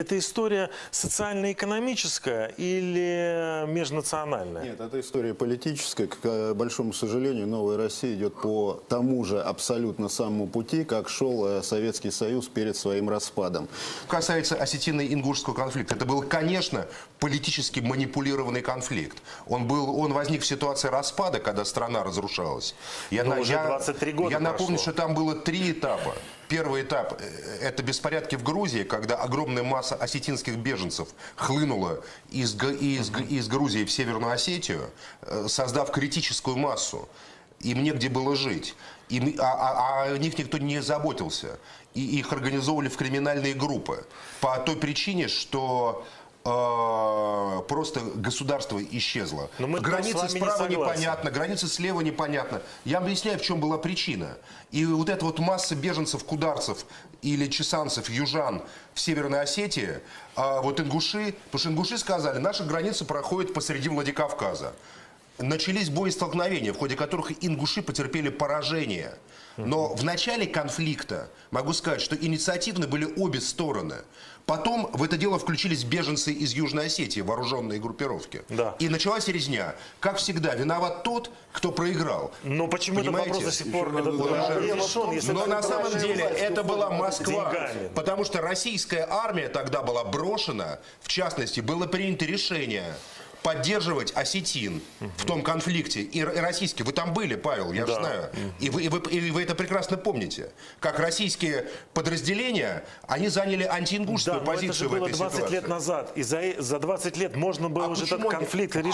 Это история социально-экономическая или межнациональная? Нет, это история политическая. К большому сожалению, новая Россия идет по тому же абсолютно самому пути, как шел Советский Союз перед своим распадом. Касается осетино-ингушского конфликта, это был, конечно, политически манипулированный конфликт. Он возник в ситуации распада, когда страна разрушалась. Уже 23 года Я напомню, прошло. что там было 3 этапа. Первый этап – это беспорядки в Грузии, когда огромная масса осетинских беженцев хлынула из Грузии в Северную Осетию, создав критическую массу. Им негде было жить. О них никто не заботился. И их организовывали в криминальные группы. По той причине, что просто государство исчезло. Границы справа непонятно, границы слева непонятно. Я объясняю, в чем была причина. И вот эта вот масса беженцев, кударцев или чесанцев, южан в Северной Осетии, вот ингуши, потому что ингуши сказали, наша граница проходит посреди Владикавказа. Начались боестолкновения, в ходе которых ингуши потерпели поражение. Но в начале конфликта, могу сказать, что инициативны были обе стороны. Потом в это дело включились беженцы из Южной Осетии, вооруженные группировки. Да. И началась резня. Как всегда, виноват тот, кто проиграл. Но почему этот вопрос до сих пор не решен? Но на самом деле это была Москва. Деньгами. Потому что российская армия тогда была брошена. В частности, было принято решение поддерживать осетин в том конфликте. И российские, вы там были, Павел, я же знаю. И вы это прекрасно помните. Как российские подразделения, они заняли антиингушскую позицию в этой ситуации. Это же было 20 лет назад. И за 20 лет можно было уже этот конфликт решить.